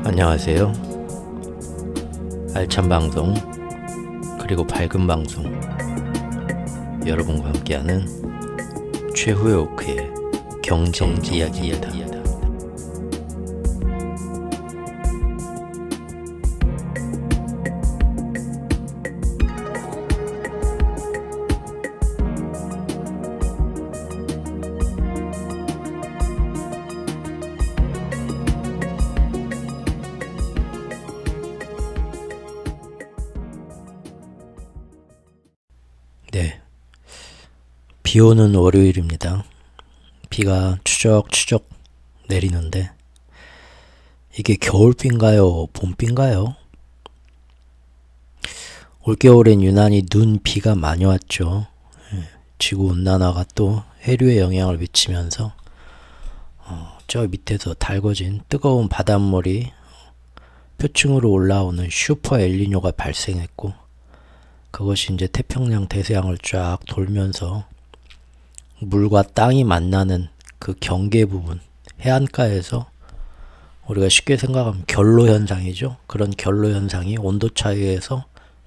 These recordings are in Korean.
안녕하세요. 알찬 방송 그리고 밝은 방송 여러분과 함께하는 최후의 오크의 경제 이야기입니다. 네, 비 오는 월요일입니다. 비가 추적추적 내리는데 이게 겨울비인가요? 봄비인가요? 올겨울엔 유난히 눈, 비가 많이 왔죠. 지구온난화가 또 해류에 영향을 미치면서 저 밑에서 달궈진 뜨거운 바닷물이 표층으로 올라오는 슈퍼 엘니뇨가 발생했고, 그것이 이제 태평양 대서양을 쫙 돌면서 물과 땅이 만나는 그 경계 부분, 해안가에서 우리가 쉽게 생각하면 결로 현상이죠. 그런 결로 현상이 온도 차이에서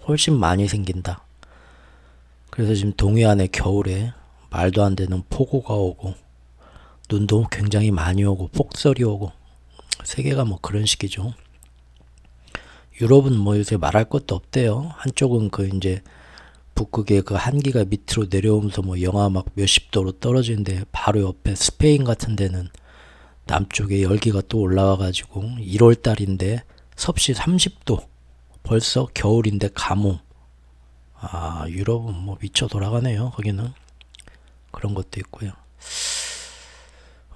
훨씬 많이 생긴다. 그래서 지금 동해안의 겨울에 말도 안 되는 폭우가 오고 눈도 굉장히 많이 오고 폭설이 오고, 세계가 뭐 그런 식이죠. 유럽은 뭐 요새 말할 것도 없대요. 한쪽은 그 이제 북극의 그 한기가 밑으로 내려오면서 뭐 영하 막 몇십 도로 떨어지는데, 바로 옆에 스페인 같은 데는 남쪽에 열기가 또 올라와가지고 1월 달인데 섭씨 30도, 벌써 겨울인데 가뭄. 유럽은 뭐 미쳐 돌아가네요. 거기는 그런 것도 있고요.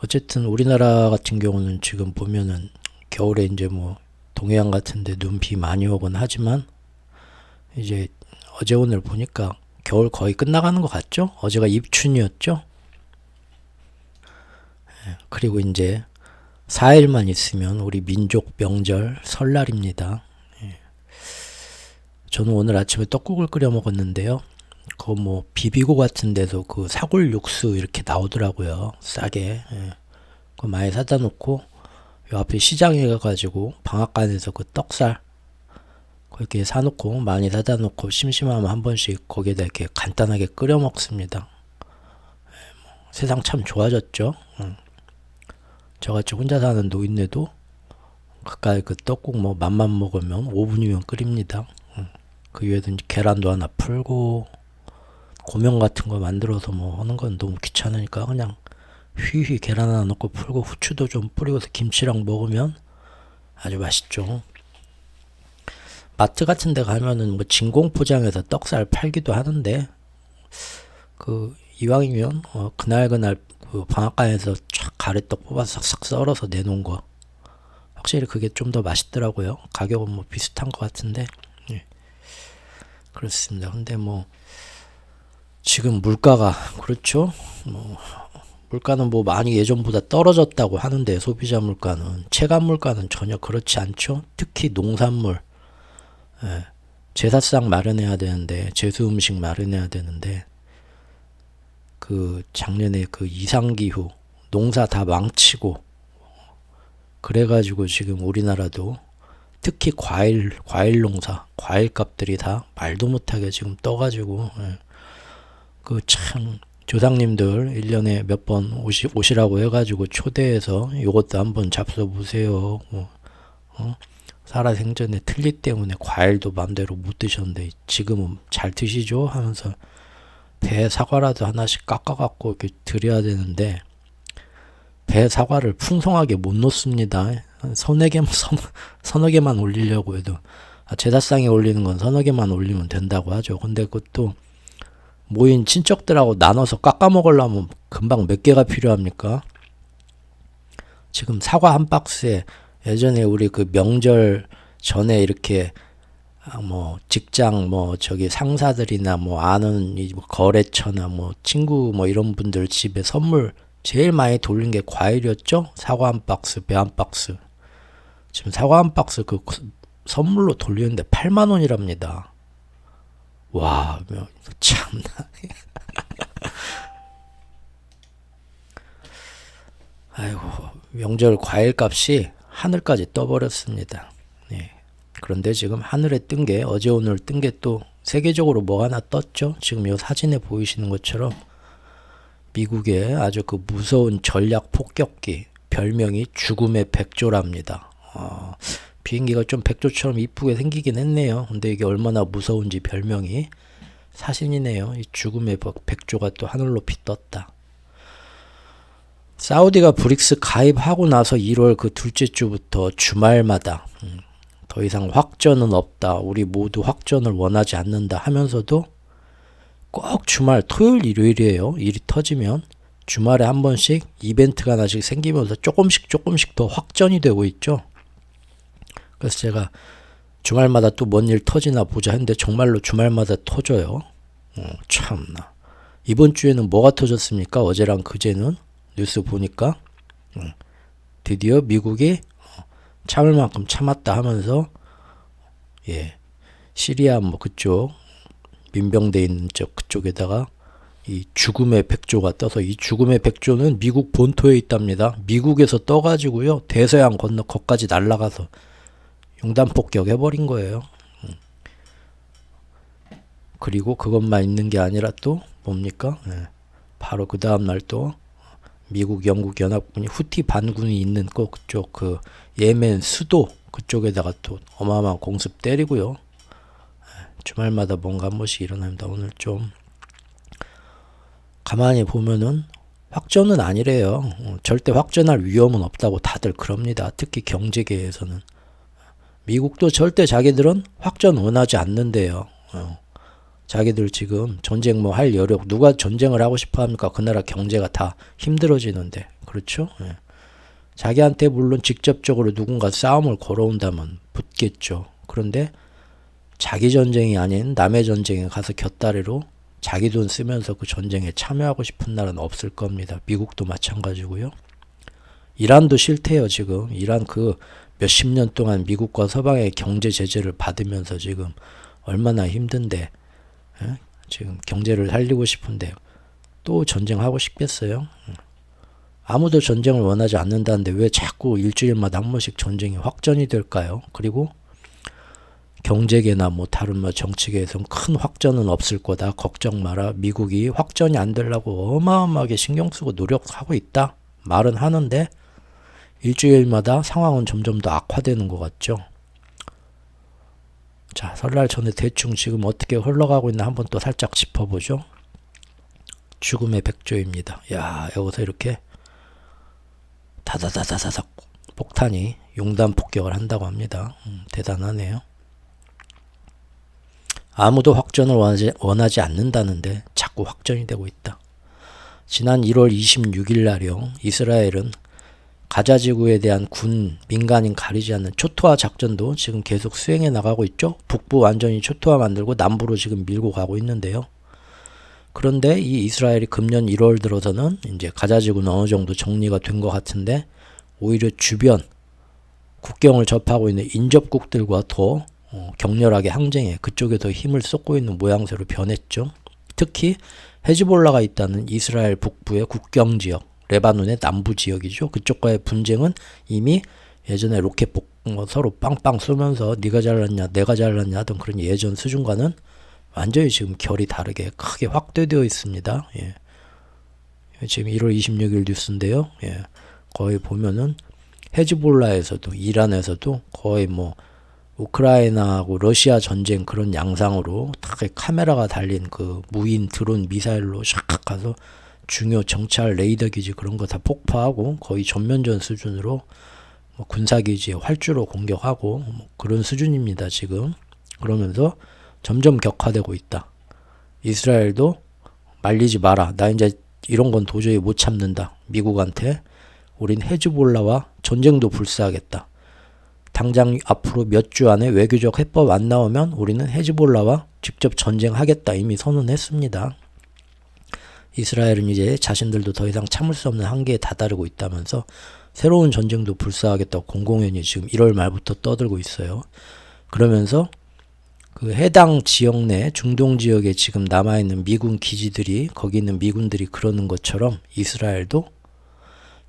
어쨌든 우리나라 같은 경우는 지금 보면은 겨울에 이제 뭐 동해안 같은데 눈, 비 많이 오곤 하지만, 이제 어제 오늘 보니까 겨울 거의 끝나가는 것 같죠? 어제가 입춘이었죠? 그리고 이제 4일만 있으면 우리 민족 명절 설날입니다. 저는 오늘 아침에 떡국을 끓여 먹었는데요. 그거 뭐 비비고 같은 데서 그 사골 육수 이렇게 나오더라고요. 싸게. 그거 많이 사다 놓고 요 앞에 시장에 가가지고 방앗간에서 그 떡살 그렇게 사놓고, 많이 사다 놓고 심심하면 한 번씩 거기에다 이렇게 간단하게 끓여 먹습니다. 세상 참 좋아졌죠. 저같이 혼자 사는 노인네도 가까이 그 떡국 뭐 맘만 먹으면 5분이면 끓입니다. 그 위에도 계란도 하나 풀고 고명 같은 거 만들어서 뭐 하는 건 너무 귀찮으니까 그냥 휘휘 계란 하나 넣고 풀고 후추도 좀 뿌리고서 김치랑 먹으면 아주 맛있죠. 마트 같은 데 가면은 뭐 진공 포장해서 떡살 팔기도 하는데, 그 이왕이면 그날 그 방앗간에서 쫙 가래떡 뽑아서 싹 썰어서 내놓은 거, 확실히 그게 좀 더 맛있더라고요. 가격은 뭐 비슷한 것 같은데. 그렇습니다. 근데 뭐 지금 물가가 그렇죠. 뭐 물가는 뭐 많이 예전보다 떨어졌다고 하는데, 소비자 물가는, 체감 물가는 전혀 그렇지 않죠. 특히 농산물, 제사상 마련해야 되는데, 제수 음식 마련해야 되는데, 그 작년에 그 이상기후 농사 다 망치고 그래가지고 지금 우리나라도 특히 과일 농사, 과일 값들이 다 말도 못하게 지금 떠가지고, 그 참 조상님들 1년에 몇 번 오시라고 해가지고 초대해서 요것도 한번 잡숴보세요. 살아생전에 틀니 때문에 과일도 맘대로 못 드셨는데 지금은 잘 드시죠? 하면서 배 사과라도 하나씩 깎아갖고 이렇게 드려야 되는데, 배 사과를 풍성하게 못 놓습니다. 서너 개만 올리려고 해도, 제사상에 올리는 건 서너 개만 올리면 된다고 하죠. 근데 그것도 모인 친척들하고 나눠서 깎아 먹으려면 금방 몇 개가 필요합니까? 지금 사과 한 박스에, 예전에 우리 그 명절 전에 이렇게 뭐 직장 뭐 저기 상사들이나 뭐 아는 뭐 거래처나 뭐 친구 뭐 이런 분들 집에 선물 제일 많이 돌린 게 과일이었죠. 사과 한 박스, 배 한 박스. 지금 사과 한 박스 그 선물로 돌리는데 8만 원이랍니다. 와, 참나. 아이고, 명절 과일 값이 하늘까지 떠버렸습니다. 예. 그런데 지금 하늘에 뜬 게 어제 오늘 뜬 게 또 세계적으로 뭐 하나 떴죠. 지금 이 사진에 보이시는 것처럼 미국의 아주 그 무서운 전략 폭격기 별명이 죽음의 백조랍니다. 비행기가 좀 백조처럼 이쁘게 생기긴 했네요. 근데 이게 얼마나 무서운지 별명이 사신이네요. 이 죽음의 백조가 또 하늘 높이 떴다. 사우디가 브릭스 가입하고 나서 1월 그 둘째 주부터 주말마다 더 이상 확전은 없다. 우리 모두 확전을 원하지 않는다 하면서도 꼭 주말 토요일 일요일이에요. 일이 터지면 주말에 한 번씩 이벤트가 하나씩 생기면서 조금씩 더 확전이 되고 있죠. 그래서 제가 주말마다 또 뭔 일 터지나 보자 했는데 정말로 주말마다 터져요. 참나. 이번 주에는 뭐가 터졌습니까? 어제랑 그제는 뉴스 보니까 드디어 미국이 참을 만큼 참았다 하면서 시리아 뭐 그쪽 민병대 있는 그쪽에다가 이 죽음의 백조가 떠서 이 죽음의 백조는 미국 본토에 있답니다. 미국에서 떠가지고요 대서양 건너 거기까지 날아가서 용단 폭격해버린 거예요. 그리고 그것만 있는 게 아니라 또 뭡니까? 바로 그 다음날 또 미국 영국 연합군이 후티 반군이 있는 그쪽 그 예멘 수도 그쪽에다가 또 어마어마한 공습 때리고요. 주말마다 뭔가 한 번씩 일어납니다. 오늘 좀 가만히 보면은 확전은 아니래요. 절대 확전할 위험은 없다고 다들 그럽니다. 특히 경제계에서는. 미국도 절대 자기들은 확전 원하지 않는데요. 자기들 지금 전쟁 뭐 할 여력, 누가 전쟁을 하고 싶어 합니까? 그 나라 경제가 다 힘들어지는데. 그렇죠? 자기한테 물론 직접적으로 누군가 싸움을 걸어온다면 붙겠죠. 그런데 자기 전쟁이 아닌 남의 전쟁에 가서 곁다리로 자기 돈 쓰면서 그 전쟁에 참여하고 싶은 나라는 없을 겁니다. 미국도 마찬가지고요. 이란도 싫대요. 지금 이란 그 몇십 년 동안 미국과 서방의 경제 제재를 받으면서 지금 얼마나 힘든데 지금 경제를 살리고 싶은데 또 전쟁하고 싶겠어요? 아무도 전쟁을 원하지 않는다는데 왜 자꾸 일주일마다 한 번씩 전쟁이 확전이 될까요? 그리고 경제계나 뭐 다른 뭐 정치계에서는 큰 확전은 없을 거다. 걱정 마라. 미국이 확전이 안 되려고 어마어마하게 신경 쓰고 노력하고 있다. 말은 하는데 일주일마다 상황은 점점 더 악화되는 것 같죠. 자, 설날 전에 대충 지금 어떻게 흘러가고 있나 한번 또 살짝 짚어보죠. 죽음의 백조입니다. 야, 여기서 이렇게 다다다다다닥 폭탄이 용단 폭격을 한다고 합니다. 대단하네요. 아무도 확전을 원하지 않는다는데 자꾸 확전이 되고 있다. 지난 1월 26일 날이요. 이스라엘은 가자지구에 대한 군 민간인 가리지 않는 초토화 작전도 지금 계속 수행해 나가고 있죠. 북부 완전히 초토화 만들고 남부로 지금 밀고 가고 있는데요. 그런데 이 이스라엘이 금년 1월 들어서는 이제 가자지구는 어느 정도 정리가 된 것 같은데 오히려 주변 국경을 접하고 있는 인접국들과 더 격렬하게 항쟁해 그쪽에 더 힘을 쏟고 있는 모양새로 변했죠. 특히 헤즈볼라가 있다는 이스라엘 북부의 국경지역, 레바논의 남부 지역이죠. 그쪽과의 분쟁은 이미 예전에 로켓 서로 빵빵 쏘면서 네가 잘났냐 내가 잘났냐 하던 그런 예전 수준과는 완전히 지금 결이 다르게 크게 확대되어 있습니다. 지금 1월 26일 뉴스인데요. 거의 보면은 헤즈볼라에서도 이란에서도 거의 뭐 우크라이나하고 러시아 전쟁 그런 양상으로 딱 카메라가 달린 그 무인 드론 미사일로 샥 가서 중요 정찰 레이더 기지 그런 거 다 폭파하고 거의 전면전 수준으로 뭐 군사기지에 활주로 공격하고 뭐 그런 수준입니다. 지금. 그러면서 점점 격화되고 있다. 이스라엘도 말리지 마라. 나 이제 이런 건 도저히 못 참는다. 미국한테. 우린 헤즈볼라와 전쟁도 불사하겠다. 당장 앞으로 몇 주 안에 외교적 해법 안 나오면 우리는 헤즈볼라와 직접 전쟁하겠다 이미 선언했습니다. 이스라엘은 이제 자신들도 더 이상 참을 수 없는 한계에 다다르고 있다면서 새로운 전쟁도 불사하겠다고 공공연히 지금 1월 말부터 떠들고 있어요. 그러면서 그 해당 지역 내 중동 지역에 지금 남아있는 미군 기지들이 거기 있는 미군들이 그러는 것처럼 이스라엘도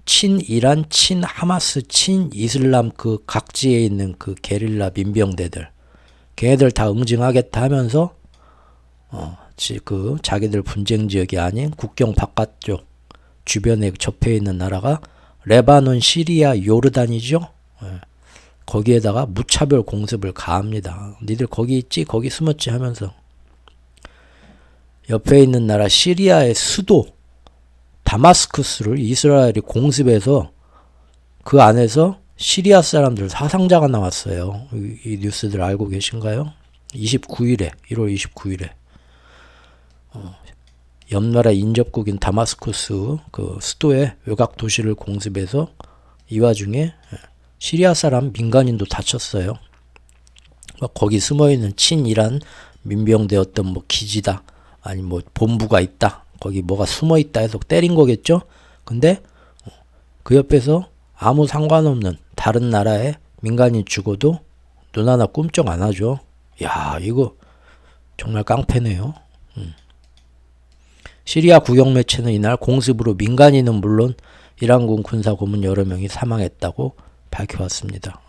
친이란, 친하마스, 친이슬람 그 각지에 있는 그 게릴라 민병대들, 걔네들 다 응징하겠다 하면서 그 자기들 분쟁 지역이 아닌 국경 바깥쪽 주변에 접해 있는 나라가 레바논, 시리아, 요르단이죠. 거기에다가 무차별 공습을 가합니다. 니들 거기 있지? 거기 숨었지? 하면서 옆에 있는 나라 시리아의 수도 다마스쿠스를 이스라엘이 공습해서 그 안에서 시리아 사람들 사상자가 나왔어요. 이 뉴스들 알고 계신가요? 29일에 1월 29일에 옆나라 인접국인 다마스쿠스 그 수도의 외곽 도시를 공습해서 이 와중에 시리아 사람 민간인도 다쳤어요. 거기 숨어있는 친이란 민병대 어떤 뭐 기지다 아니 뭐 본부가 있다 거기 뭐가 숨어있다 해서 때린 거겠죠. 근데 그 옆에서 아무 상관없는 다른 나라의 민간인 죽어도 눈 하나 꿈쩍 안 하죠. 야 이거 정말 깡패네요. 시리아 국영 매체는 이날 공습으로 민간인은 물론 이란군 군사 고문 여러 명이 사망했다고 밝혀왔습니다.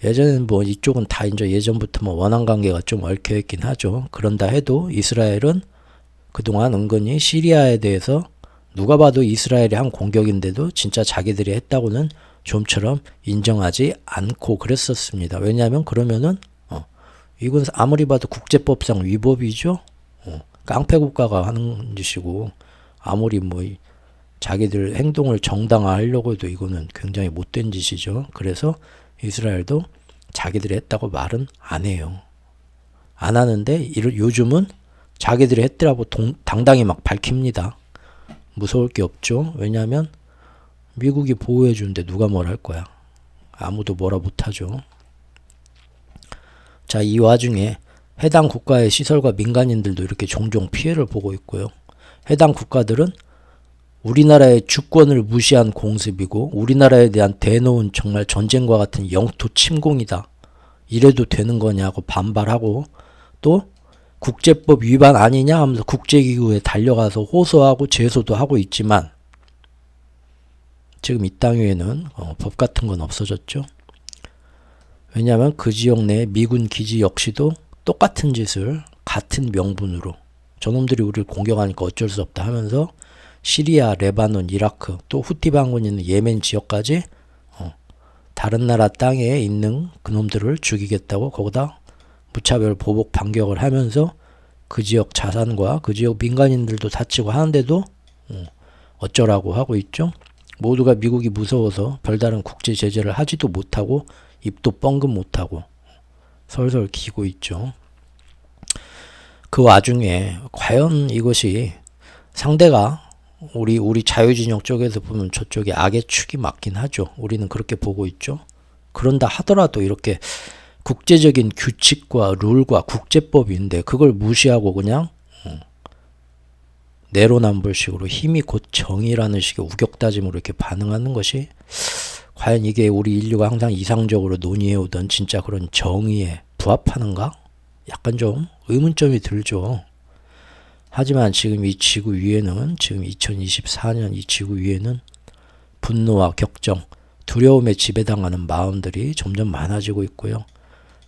예전에는 뭐 이쪽은 다 이제 예전부터 뭐 원한 관계가 좀 얽혀있긴 하죠. 그런다 해도 이스라엘은 그동안 은근히 시리아에 대해서 누가 봐도 이스라엘이 한 공격인데도 진짜 자기들이 했다고는 좀처럼 인정하지 않고 그랬었습니다. 왜냐하면 그러면은 이건 아무리 봐도 국제법상 위법이죠. 깡패 국가가 하는 짓이고 아무리 뭐 자기들 행동을 정당화하려고 해도 이거는 굉장히 못된 짓이죠. 그래서 이스라엘도 자기들이 했다고 말은 안 해요. 안 하는데 요즘은 자기들이 했더라고 당당히 막 밝힙니다. 무서울 게 없죠. 왜냐하면 미국이 보호해 주는데 누가 뭘 할 거야. 아무도 뭐라 못하죠. 자, 이 와중에 해당 국가의 시설과 민간인들도 이렇게 종종 피해를 보고 있고요. 해당 국가들은 우리나라의 주권을 무시한 공습이고 우리나라에 대한 대놓은 정말 전쟁과 같은 영토 침공이다. 이래도 되는 거냐고 반발하고 또 국제법 위반 아니냐 하면서 국제기구에 달려가서 호소하고 제소도 하고 있지만 지금 이 땅 위에는 법 같은 건 없어졌죠. 왜냐하면 그 지역 내 미군 기지 역시도 똑같은 짓을 같은 명분으로 저놈들이 우리를 공격하니까 어쩔 수 없다 하면서 시리아, 레바논, 이라크 또 후티 반군 있는 예멘 지역까지 다른 나라 땅에 있는 그놈들을 죽이겠다고 거기다 무차별 보복 반격을 하면서 그 지역 자산과 그 지역 민간인들도 다치고 하는데도 어쩌라고 하고 있죠. 모두가 미국이 무서워서 별다른 국제 제재를 하지도 못하고 입도 뻥긋 못하고 설설 기고 있죠. 그 와중에 과연 이것이 상대가 우리 자유진영 쪽에서 보면 저쪽에 악의 축이 맞긴 하죠. 우리는 그렇게 보고 있죠. 그런다 하더라도 이렇게 국제적인 규칙과 룰과 국제법인데 그걸 무시하고 그냥 내로남불식으로 힘이 곧 정의라는 식의 우격다짐으로 이렇게 반응하는 것이 과연 이게 우리 인류가 항상 이상적으로 논의해오던 진짜 그런 정의에 부합하는가? 약간 좀 의문점이 들죠. 하지만 지금 이 지구 위에는 지금 2024년 이 지구 위에는 분노와 격정, 두려움에 지배당하는 마음들이 점점 많아지고 있고요.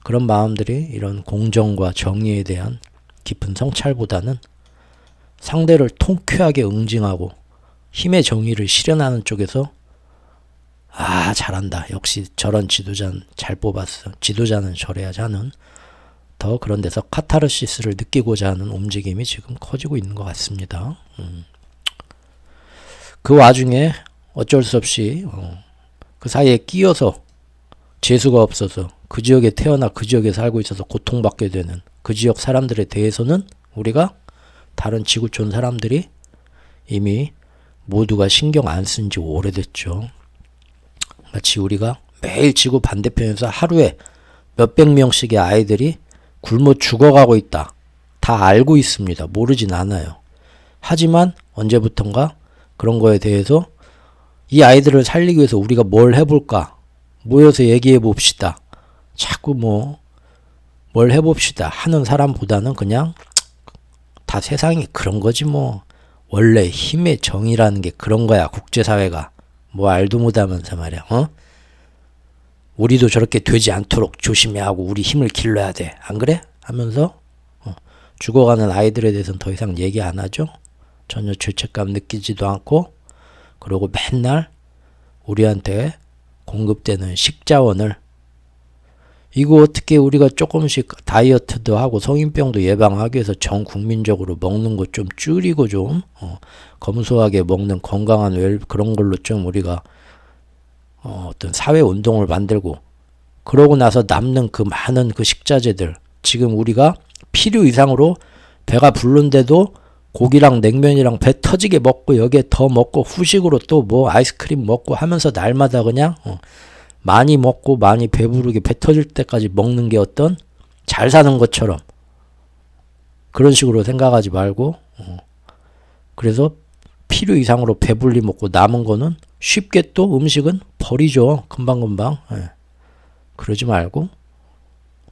그런 마음들이 이런 공정과 정의에 대한 깊은 성찰보다는 상대를 통쾌하게 응징하고 힘의 정의를 실현하는 쪽에서 아 잘한다. 역시 저런 지도자는 잘 뽑았어. 지도자는 저래야지 하는 더 그런 데서 카타르시스를 느끼고자 하는 움직임이 지금 커지고 있는 것 같습니다. 그 와중에 어쩔 수 없이 그 사이에 끼어서 재수가 없어서 그 지역에 태어나 그 지역에 살고 있어서 고통받게 되는 그 지역 사람들에 대해서는 우리가 다른 지구촌 사람들이 이미 모두가 신경 안 쓴 지 오래됐죠. 마치 우리가 매일 지구 반대편에서 하루에 몇백 명씩의 아이들이 굶어 죽어가고 있다. 다 알고 있습니다. 모르진 않아요. 하지만 언제부턴가 그런 거에 대해서 이 아이들을 살리기 위해서 우리가 뭘 해볼까? 모여서 얘기해 봅시다. 자꾸 뭘 해봅시다 하는 사람보다는 그냥 다 세상이 그런 거지 뭐 원래 힘의 정의라는 게 그런 거야. 국제사회가. 뭐 알도 못하면서 말이야. 우리도 저렇게 되지 않도록 조심해야 하고 우리 힘을 길러야 돼. 안 그래? 하면서 죽어가는 아이들에 대해서는 더 이상 얘기 안 하죠. 전혀 죄책감 느끼지도 않고, 그리고 맨날 우리한테 공급되는 식자원을, 이거 어떻게 우리가 조금씩 다이어트도 하고 성인병도 예방하기 위해서 전 국민적으로 먹는 거 좀 줄이고 좀 검소하게 먹는 건강한 그런 걸로 좀 우리가 어떤 사회 운동을 만들고, 그러고 나서 남는 그 많은 그 식자재들, 지금 우리가 필요 이상으로 배가 부른데도 고기랑 냉면이랑 배 터지게 먹고 여기에 더 먹고 후식으로 또 뭐 아이스크림 먹고 하면서 날마다 그냥 많이 먹고 많이 배부르게 배 터질 때까지 먹는 게 어떤 잘 사는 것처럼 그런 식으로 생각하지 말고, 그래서 필요 이상으로 배불리 먹고 남은 거는 쉽게 또 음식은 버리죠. 금방금방. 그러지 말고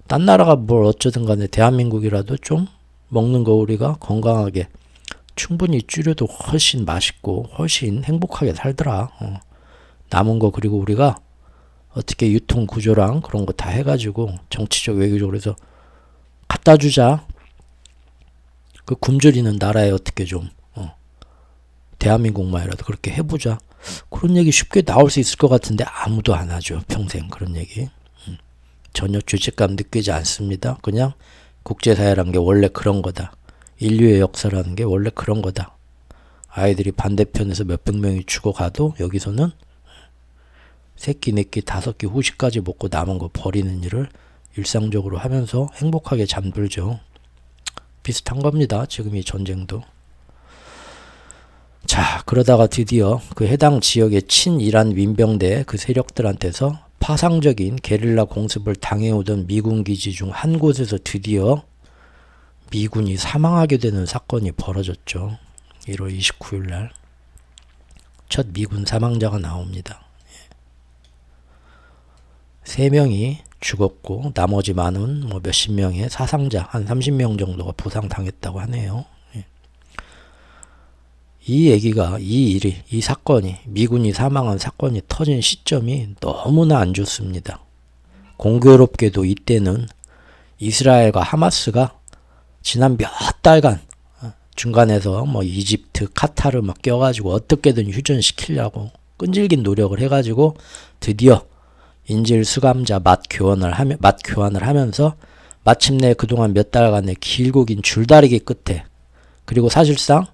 딴 나라가 뭘 어쩌든 간에 대한민국이라도 좀 먹는 거 우리가 건강하게 충분히 줄여도 훨씬 맛있고 훨씬 행복하게 살더라. 남은 거, 그리고 우리가 어떻게 유통 구조랑 그런 거 다 해가지고 정치적 외교적으로 해서 갖다 주자. 그 굶주리는 나라에 어떻게 좀 대한민국만이라도 그렇게 해보자. 그런 얘기 쉽게 나올 수 있을 것 같은데 아무도 안 하죠. 평생 그런 얘기. 전혀 죄책감 느끼지 않습니다. 그냥 국제사회라는 게 원래 그런 거다. 인류의 역사라는 게 원래 그런 거다. 아이들이 반대편에서 몇백 명이 죽어가도 여기서는 세 끼, 네 끼, 다섯 끼 후식까지 먹고 남은 거 버리는 일을 일상적으로 하면서 행복하게 잠들죠. 비슷한 겁니다. 지금 이 전쟁도. 자, 그러다가 드디어 그 해당 지역의 친이란 민병대 그 세력들한테서 파상적인 게릴라 공습을 당해오던 미군 기지 중 한 곳에서 드디어 미군이 사망하게 되는 사건이 벌어졌죠. 1월 29일 날 첫 미군 사망자가 나옵니다. 3명이 죽었고 나머지 많은 뭐 몇십 명의 사상자, 한 30명 정도가 부상당했다고 하네요. 이 얘기가, 이 사건이, 미군이 사망한 사건이 터진 시점이 너무나 안 좋습니다. 공교롭게도 이때는 이스라엘과 하마스가 지난 몇 달간 중간에서 뭐 이집트, 카타르 막 껴가지고 어떻게든 휴전시키려고 끈질긴 노력을 해가지고 드디어 인질 수감자 맛 교환을 하면서 마침내 그동안 몇 달간의 길고 긴 줄다리기 끝에, 그리고 사실상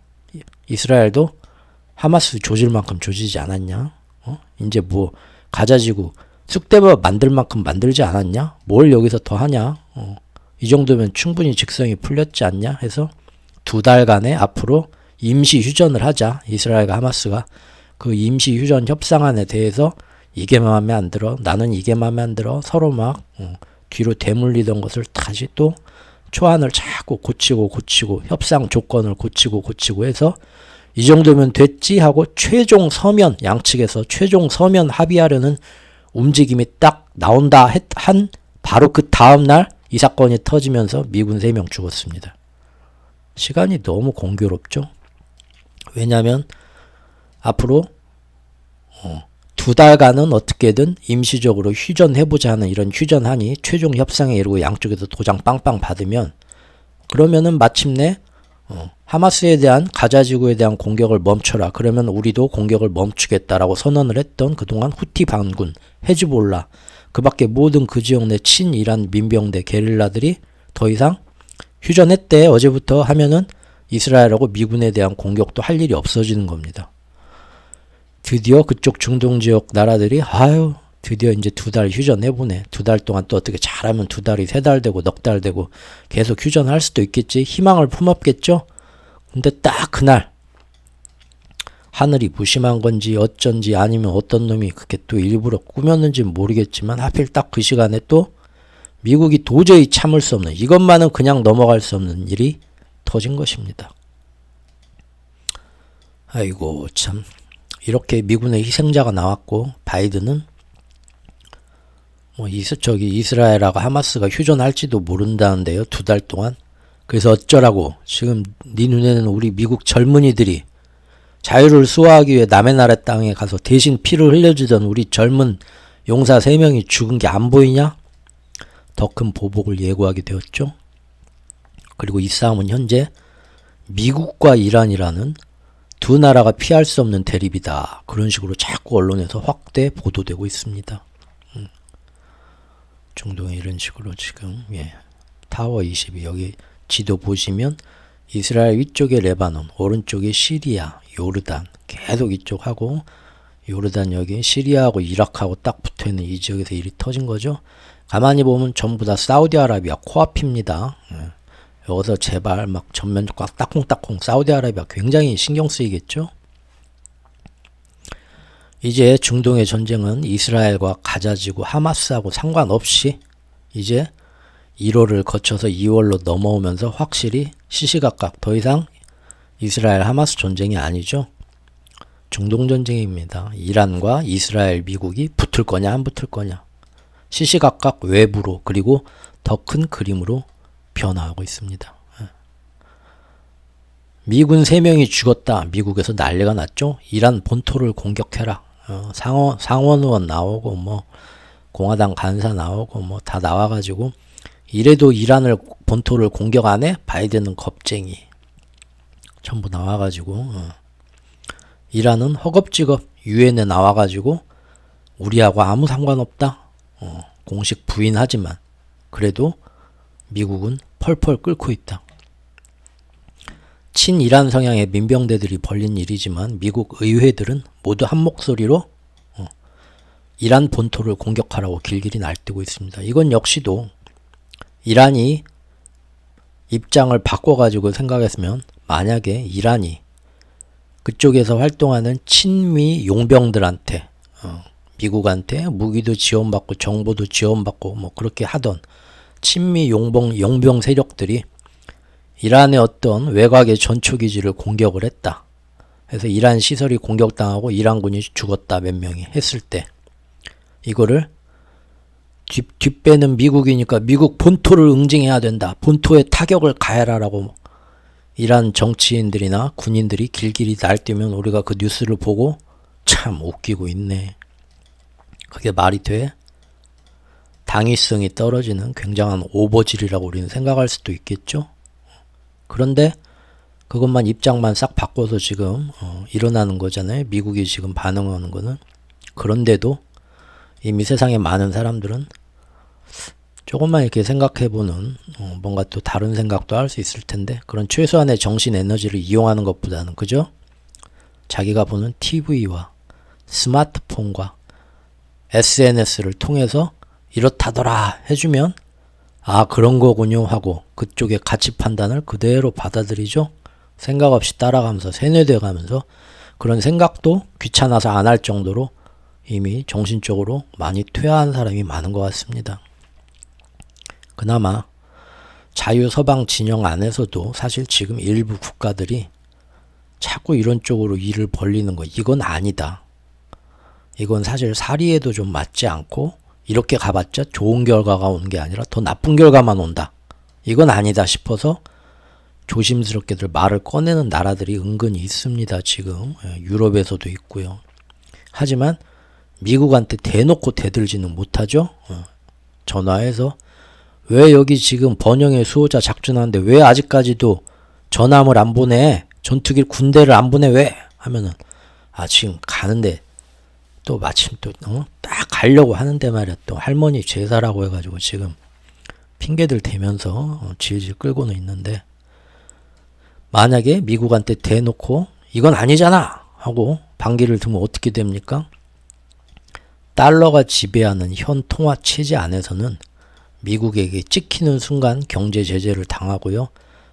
이스라엘도 하마스 조질 만큼 조지지 않았냐? 이제 뭐 가자지구 쑥대밭 만들 만큼 만들지 않았냐? 뭘 여기서 더 하냐? 이 정도면 충분히 직성이 풀렸지 않냐? 해서 2달간의 앞으로 임시 휴전을 하자. 이스라엘과 하마스가 그 임시 휴전 협상안에 대해서 이게 마음에 안 들어, 나는 이게 마음에 안 들어, 서로 막 뒤로 대물리던 것을 다시 또 초안을 자꾸 고치고 협상 조건을 고치고 해서 이 정도면 됐지 하고 최종 서면, 양측에서 최종 서면 합의하려는 움직임이 딱 나온다 한 바로 그 다음날 이 사건이 터지면서 미군 3명 죽었습니다. 시간이 너무 공교롭죠. 왜냐하면 앞으로 2달간은 어떻게든 임시적으로 휴전해보자 하는 이런 휴전안이 최종 협상에 이르고 양쪽에서 도장 빵빵 받으면, 그러면은 마침내 하마스에 대한 가자지구에 대한 공격을 멈춰라. 그러면 우리도 공격을 멈추겠다라고 선언을 했던 그동안 후티 반군, 헤즈볼라, 그 밖에 모든 그 지역 내 친이란 민병대 게릴라들이 더 이상 휴전했대 어제부터 하면은 이스라엘하고 미군에 대한 공격도 할 일이 없어지는 겁니다. 드디어 그쪽 중동 지역 나라들이 드디어 이제 2달 휴전해보네. 2달 동안 또 어떻게 잘하면 2달이 3달 되고 넉 달 되고 계속 휴전할 수도 있겠지. 희망을 품었겠죠. 근데 딱 그날 하늘이 무심한 건지 어쩐지 아니면 어떤 놈이 그렇게 또 일부러 꾸몄는지 모르겠지만 하필 딱 그 시간에 또 미국이 도저히 참을 수 없는, 이것만은 그냥 넘어갈 수 없는 일이 터진 것입니다. 아이고 참, 이렇게 미군의 희생자가 나왔고 바이든은 뭐 이스라엘하고 하마스가 휴전할지도 모른다는데요. 2달 동안. 그래서 어쩌라고, 지금 네 눈에는 우리 미국 젊은이들이 자유를 수호하기 위해 남의 나라 땅에 가서 대신 피를 흘려주던 우리 젊은 용사 3명이 죽은 게 안 보이냐? 더 큰 보복을 예고하게 되었죠. 그리고 이 싸움은 현재 미국과 이란이라는 두 나라가 피할 수 없는 대립이다. 그런 식으로 자꾸 언론에서 확대 보도되고 있습니다. 중동에 이런 식으로 지금 타워 22 여기 지도 보시면 이스라엘 위쪽에 레바논, 오른쪽에 시리아, 요르단 계속 이쪽하고 요르단 여기 시리아하고 이라크하고 딱 붙어있는 이 지역에서 일이 터진 거죠. 가만히 보면 전부 다 사우디아라비아 코앞입니다. 여기서 제발 막 전면적과 따콩따콩 사우디아라비아 굉장히 신경 쓰이겠죠. 이제 중동의 전쟁은 이스라엘과 가자지구 하마스하고 상관없이 이제 1월을 거쳐서 2월로 넘어오면서 확실히 시시각각 더 이상 이스라엘 하마스 전쟁이 아니죠. 중동 전쟁입니다. 이란과 이스라엘 미국이 붙을 거냐 안 붙을 거냐. 시시각각 외부로 그리고 더 큰 그림으로 변화하고 있습니다. 미군 3명이 죽었다. 미국에서 난리가 났죠. 이란 본토를 공격해라. 상원 의원 나오고 뭐 공화당 간사 나오고 뭐 다 나와가지고 이래도 이란을 본토를 공격 안 해? 바이든은 겁쟁이. 전부 나와가지고 이란은 허겁지겁 유엔에 나와가지고 우리하고 아무 상관없다. 공식 부인하지만 그래도 미국은 펄펄 끓고 있다. 친이란 성향의 민병대들이 벌린 일이지만 미국 의회들은 모두 한 목소리로 이란 본토를 공격하라고 길길이 날뛰고 있습니다. 이건 역시도 이란이 입장을 바꿔가지고 생각했으면 만약에 이란이 그쪽에서 활동하는 친미 용병들한테 미국한테 무기도 지원받고 정보도 지원받고 뭐 그렇게 하던 친미 용병 세력들이 이란의 어떤 외곽의 전초기지를 공격을 했다. 그래서 이란 시설이 공격당하고 이란군이 죽었다 몇 명이 했을 때 이거를 뒷배는 미국이니까 미국 본토를 응징해야 된다. 본토에 타격을 가해라라고 이란 정치인들이나 군인들이 길길이 날뛰면 우리가 그 뉴스를 보고 참 웃기고 있네. 그게 말이 돼? 당위성이 떨어지는 굉장한 오버질이라고 우리는 생각할 수도 있겠죠. 그런데 그것만 입장만 싹 바꿔서 지금 일어나는 거잖아요. 미국이 지금 반응하는 거는. 그런데도 이미 세상에 많은 사람들은 조금만 이렇게 생각해보는 뭔가 또 다른 생각도 할 수 있을 텐데 그런 최소한의 정신 에너지를 이용하는 것보다는 그죠? 자기가 보는 TV와 스마트폰과 SNS를 통해서 이렇다더라 해주면 아 그런 거군요 하고 그쪽의 가치 판단을 그대로 받아들이죠. 생각 없이 따라가면서 세뇌되어 가면서 그런 생각도 귀찮아서 안 할 정도로 이미 정신적으로 많이 퇴화한 사람이 많은 것 같습니다. 그나마 자유서방 진영 안에서도 사실 지금 일부 국가들이 자꾸 이런 쪽으로 일을 벌리는 거 이건 아니다. 이건 사실 사리에도 좀 맞지 않고 이렇게 가봤자 좋은 결과가 오는 게 아니라 더 나쁜 결과만 온다. 이건 아니다 싶어서 조심스럽게들 말을 꺼내는 나라들이 은근히 있습니다. 지금 유럽에서도 있고요. 하지만 미국한테 대놓고 대들지는 못하죠. 전화해서 왜 여기 지금 번영의 수호자 작전하는데 왜 아직까지도 전함을 안 보내? 전투기 군대를 안 보내 왜? 하면은 아 지금 가는데 또 마침 또 딱 가려고 하는데 말이야. 또 할머니 제사라고 해가지고 지금 핑계들 대면서 질질 끌고는 있는데 만약에 미국한테 대놓고 이건 아니잖아 하고 반기를 들면 어떻게 됩니까? 달러가 지배하는 현 통화 체제 안에서는 미국에게 찍히는 순간 경제 제재를 당하고요.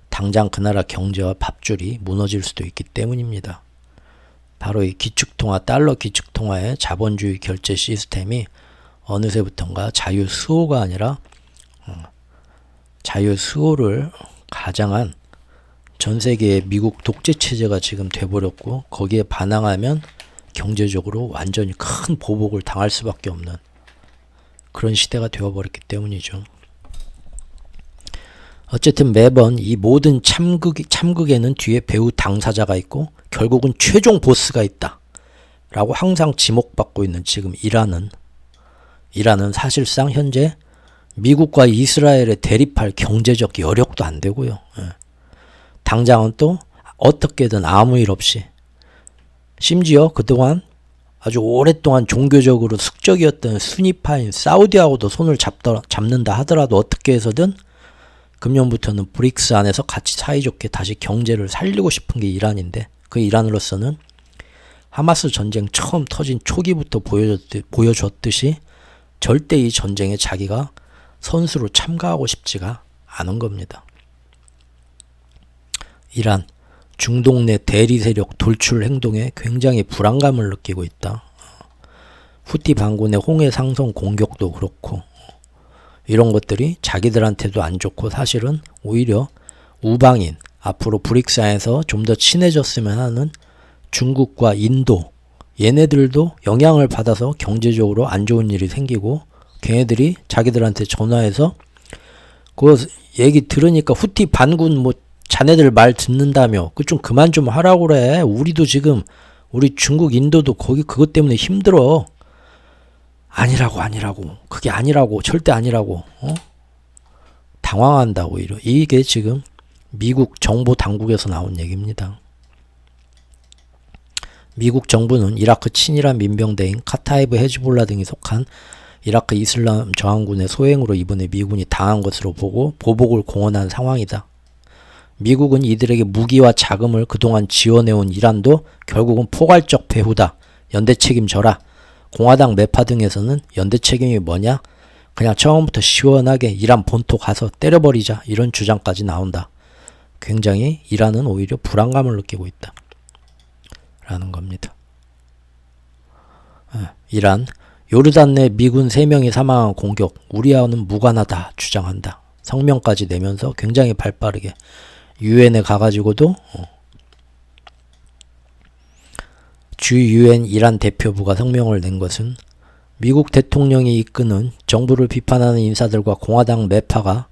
당장 그 나라 경제와 밥줄이 무너질 수도 있기 때문입니다. 바로 이 기축통화, 달러 기축통화의 자본주의 결제 시스템이 어느새부턴가 자유수호가 아니라 자유수호를 가장한 전 세계의 미국 독재체제가 지금 돼버렸고 거기에 반항하면 경제적으로 완전히 큰 보복을 당할 수밖에 없는 그런 시대가 되어버렸기 때문이죠. 어쨌든 매번 이 모든 참극에는 뒤에 배후 당사자가 있고 결국은 최종 보스가 있다 라고 항상 지목받고 있는 지금 이란은 사실상 현재 미국과 이스라엘에 대립할 경제적 여력도 안 되고요. 당장은 또 어떻게든 아무 일 없이, 심지어 그동안 아주 오랫동안 종교적으로 숙적이었던 수니파인 사우디하고도 손을 잡는다 하더라도 어떻게 해서든 금년부터는 브릭스 안에서 같이 사이좋게 다시 경제를 살리고 싶은 게 이란인데, 그 이란으로서는 하마스 전쟁 처음 터진 초기부터 보여줬듯이 절대 이 전쟁에 자기가 선수로 참가하고 싶지가 않은 겁니다. 이란, 중동 내 대리 세력 돌출 행동에 굉장히 불안감을 느끼고 있다. 후티 반군의 홍해 상선 공격도 그렇고, 이런 것들이 자기들한테도 안 좋고 사실은 오히려 우방인, 앞으로 브릭스 안에서 좀 더 친해졌으면 하는 중국과 인도, 얘네들도 영향을 받아서 경제적으로 안 좋은 일이 생기고, 걔네들이 자기들한테 전화해서 그 얘기 들으니까 후티 반군 뭐 자네들 말 듣는다며 그 좀 그만 좀 하라고 그래. 우리도 지금 우리 중국 인도도 거기 그것 때문에 힘들어. 아니라고 그게 아니라고, 절대 아니라고. 당황한다고. 이게 지금 미국 정보 당국에서 나온 얘기입니다. 미국 정부는 이라크 친이란 민병대인 카타이브 헤즈볼라 등이 속한 이라크 이슬람 저항군의 소행으로 이번에 미군이 당한 것으로 보고 보복을 공언한 상황이다. 미국은 이들에게 무기와 자금을 그동안 지원해온 이란도 결국은 포괄적 배후다. 연대 책임져라. 공화당 매파 등에서는 연대 책임이 뭐냐? 그냥 처음부터 시원하게 이란 본토 가서 때려버리자. 이런 주장까지 나온다. 굉장히 이란은 오히려 불안감을 느끼고 있다. 라는 겁니다. 이란, 요르단 내 미군 3명이 사망한 공격, 우리와는 무관하다 주장한다. 성명까지 내면서 굉장히 발빠르게 유엔에 가가지고도 주 유엔 이란 대표부가 성명을 낸 것은 미국 대통령이 이끄는 정부를 비판하는 인사들과 공화당 매파가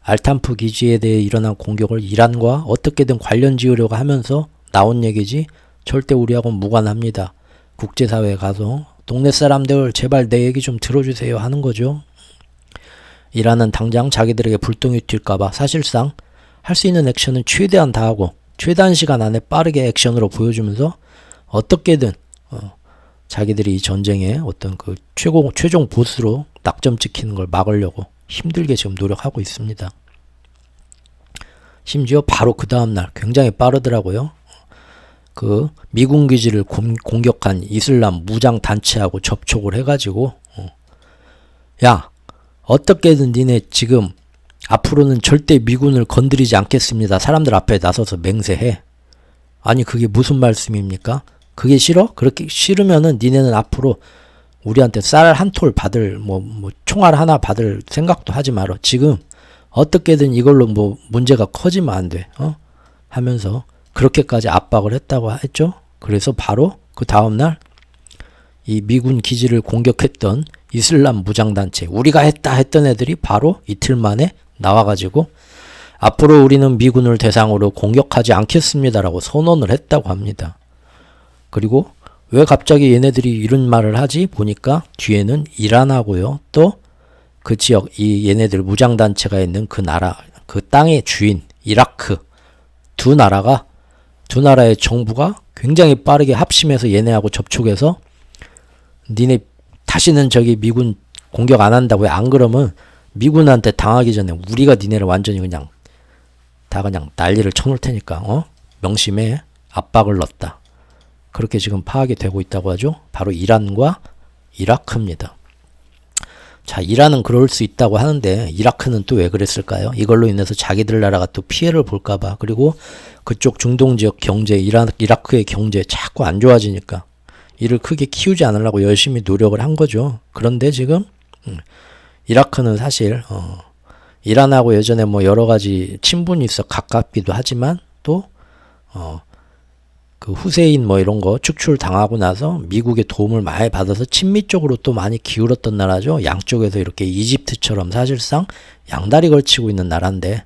알탄프 기지에 대해 일어난 공격을 이란과 어떻게든 관련 지으려고 하면서 나온 얘기지 절대 우리하고는 무관합니다. 국제사회에 가서 동네 사람들 제발 내 얘기 좀 들어주세요 하는 거죠. 이란은 당장 자기들에게 불똥이 튈까봐 사실상 할 수 있는 액션은 최대한 다하고 최단 시간 안에 빠르게 액션으로 보여주면서 어떻게든 자기들이 이 전쟁의 어떤 그 최종 보스로 낙점 찍히는 걸 막으려고 힘들게 지금 노력하고 있습니다. 심지어 바로 그 다음날 굉장히 빠르더라고요. 그 미군 기지를 공격한 이슬람 무장 단체하고 접촉을 해가지고 야, 어떻게든 니네 지금 앞으로는 절대 미군을 건드리지 않겠습니다. 사람들 앞에 나서서 맹세해. 아니 그게 무슨 말씀입니까? 그게 싫어? 그렇게 싫으면은 니네는 앞으로 우리한테 쌀 한 톨 받을 뭐 총알 하나 받을 생각도 하지 마라. 지금 어떻게든 이걸로 뭐 문제가 커지면 안 돼. 하면서 그렇게까지 압박을 했다고 했죠. 그래서 바로 그 다음날 이 미군 기지를 공격했던 이슬람 무장단체, 우리가 했다 했던 애들이 바로 이틀 만에 나와가지고 앞으로 우리는 미군을 대상으로 공격하지 않겠습니다라고 선언을 했다고 합니다. 그리고 왜 갑자기 얘네들이 이런 말을 하지? 보니까 뒤에는 이란하고요. 또 그 지역, 이 얘네들 무장단체가 있는 그 나라, 그 땅의 주인, 이라크. 두 나라의 정부가 굉장히 빠르게 합심해서 얘네하고 접촉해서 니네 다시는 저기 미군 공격 안 한다고 해. 안 그러면 미군한테 당하기 전에 우리가 니네를 완전히 그냥 난리를 쳐놓을 테니까 명심해. 압박을 넣었다. 그렇게 지금 파악이 되고 있다고 하죠. 바로 이란과 이라크입니다. 자, 이란은 그럴 수 있다고 하는데 이라크는 또 왜 그랬을까요? 이걸로 인해서 자기들 나라가 또 피해를 볼까봐, 그리고 그쪽 중동 지역 경제, 이라크의 경제 자꾸 안 좋아지니까 이를 크게 키우지 않으려고 열심히 노력을 한 거죠. 그런데 지금 이라크는 사실 이란하고 예전에 뭐 여러 가지 친분이 있어 가깝기도 하지만 또 그 후세인 뭐 이런 거 축출 당하고 나서 미국의 도움을 많이 받아서 친미 쪽으로 또 많이 기울었던 나라죠. 양쪽에서 이렇게 이집트처럼 사실상 양다리 걸치고 있는 나라인데,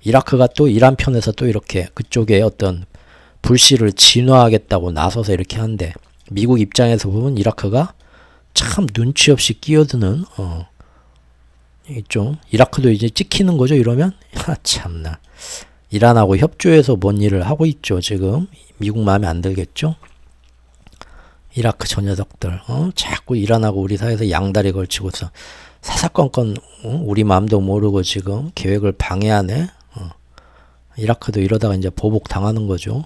이라크가 또 이란 편에서 또 이렇게 그쪽에 어떤 불씨를 진화하겠다고 나서서 이렇게 하는데 미국 입장에서 보면 이라크가 참 눈치 없이 끼어드는 좀 이라크도 이제 찍히는 거죠. 이러면 참나 이란하고 협조해서 뭔 일을 하고 있죠. 지금 미국 마음에 안 들겠죠. 이라크 저 녀석들 자꾸 이란하고 우리 사이에서 양다리 걸치고서 사사건건 우리 마음도 모르고 지금 계획을 방해하네. 이라크도 이러다가 이제 보복 당하는 거죠.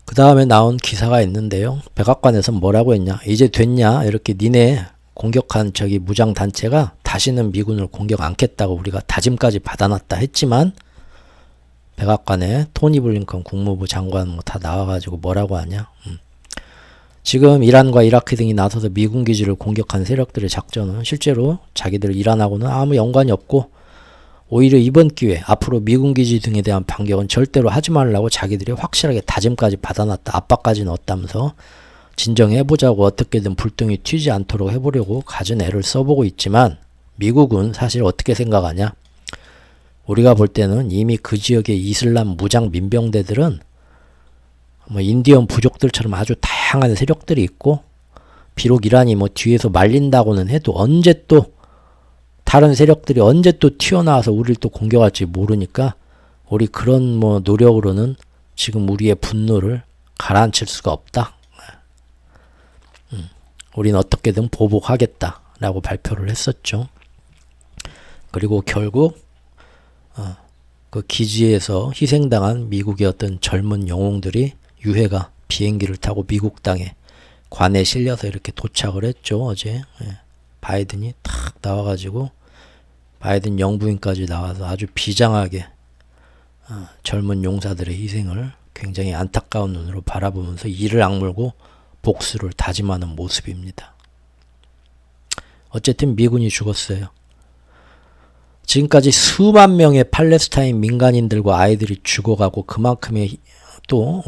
그 다음에 나온 기사가 있는데요. 백악관에서 뭐라고 했냐. 이제 됐냐. 이렇게 니네 공격한 저기 무장단체가 다시는 미군을 공격 않겠다고 우리가 다짐까지 받아놨다 했지만 백악관에 토니 블링컨 국무부 장관 뭐 다 나와가지고 뭐라고 하냐. 지금 이란과 이라크 등이 나서서 미군 기지를 공격한 세력들의 작전은 실제로 자기들 이란하고는 아무 연관이 없고 오히려 이번 기회 앞으로 미군 기지 등에 대한 반격은 절대로 하지 말라고 자기들이 확실하게 다짐까지 받아놨다. 압박까지 넣었다면서 진정해보자고 어떻게든 불똥이 튀지 않도록 해보려고 갖은 애를 써보고 있지만 미국은 사실 어떻게 생각하냐. 우리가 볼 때는 이미 그 지역의 이슬람 무장 민병대들은 뭐 인디언 부족들처럼 아주 다양한 세력들이 있고 비록 이란이 뭐 뒤에서 말린다고는 해도 언제 또 다른 세력들이 언제 또 튀어나와서 우리를 또 공격할지 모르니까 우리 그런 뭐 노력으로는 지금 우리의 분노를 가라앉힐 수가 없다. 우리는 어떻게든 보복하겠다 라고 발표를 했었죠. 그리고 결국 그 기지에서 희생당한 미국의 어떤 젊은 영웅들이 유해가 비행기를 타고 미국 땅에 관에 실려서 이렇게 도착을 했죠. 어제 바이든이 탁 나와가지고 바이든 영부인까지 나와서 아주 비장하게 젊은 용사들의 희생을 굉장히 안타까운 눈으로 바라보면서 이를 악물고 복수를 다짐하는 모습입니다. 어쨌든 미군이 죽었어요. 지금까지 수만 명의 팔레스타인 민간인들과 아이들이 죽어가고 그만큼의 또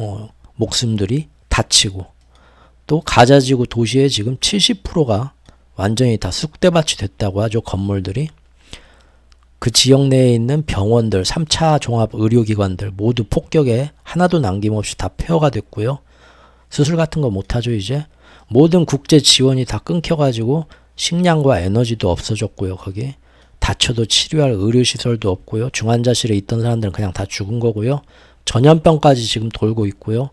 목숨들이 다치고 또 가자지구 도시의 지금 70%가 완전히 다 쑥대밭이 됐다고 하죠. 건물들이. 그 지역 내에 있는 병원들, 3차 종합 의료기관들 모두 폭격에 하나도 남김없이 다 폐허가 됐고요. 수술 같은 거 못하죠. 이제 모든 국제 지원이 다 끊겨가지고 식량과 에너지도 없어졌고요. 거기 다쳐도 치료할 의료시설도 없고요. 중환자실에 있던 사람들은 그냥 다 죽은 거고요. 전염병까지 지금 돌고 있고요.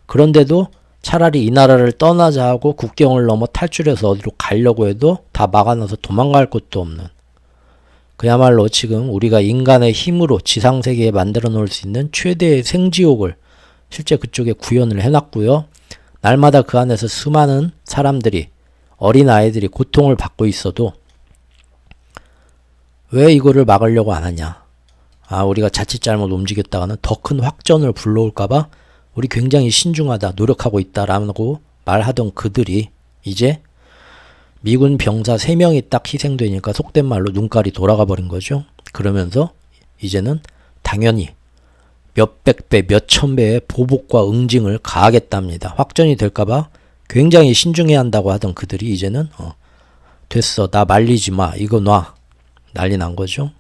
그런데도 차라리 이 나라를 떠나자 하고 국경을 넘어 탈출해서 어디로 가려고 해도 다 막아놔서 도망갈 곳도 없는, 그야말로 지금 우리가 인간의 힘으로 지상세계에 만들어 놓을 수 있는 최대의 생지옥을 실제 그쪽에 구현을 해놨고요. 날마다 그 안에서 수많은 사람들이, 어린아이들이 고통을 받고 있어도 왜 이거를 막으려고 안 하냐. 우리가 자칫 잘못 움직였다가는 더 큰 확전을 불러올까봐 우리 굉장히 신중하다, 노력하고 있다라고 말하던 그들이 이제 미군 병사 3명이 딱 희생되니까 속된 말로 눈깔이 돌아가 버린 거죠. 그러면서 이제는 당연히 몇백 배, 몇천 배의 보복과 응징을 가하겠답니다. 확전이 될까봐 굉장히 신중해야 한다고 하던 그들이 이제는 됐어, 나 말리지 마, 이거 놔, 난리 난 거죠.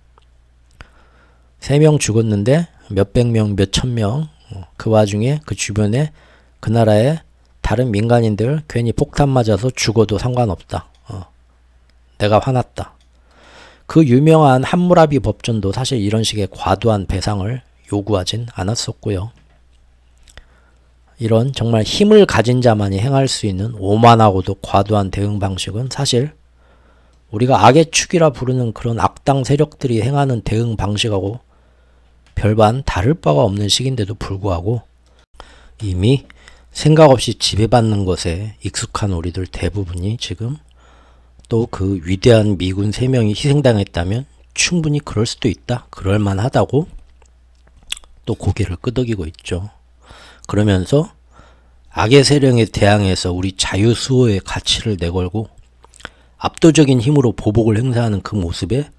3명 죽었는데 몇백 명, 몇천 명, 그 와중에 그 주변에 그 나라의 다른 민간인들 괜히 폭탄 맞아서 죽어도 상관없다. 내가 화났다. 그 유명한 함무라비 법전도 사실 이런 식의 과도한 배상을 요구하진 않았었고요. 이런 정말 힘을 가진 자만이 행할 수 있는 오만하고도 과도한 대응 방식은 사실 우리가 악의 축이라 부르는 그런 악당 세력들이 행하는 대응 방식하고 별반 다를 바가 없는 식인데도 불구하고 이미 생각 없이 지배받는 것에 익숙한 우리들 대부분이 지금 또 그 위대한 미군 3명이 희생당했다면 충분히 그럴 수도 있다, 그럴만하다고 또 고개를 끄덕이고 있죠. 그러면서 악의 세력에 대항해서 우리 자유수호의 가치를 내걸고 압도적인 힘으로 보복을 행사하는 그 모습에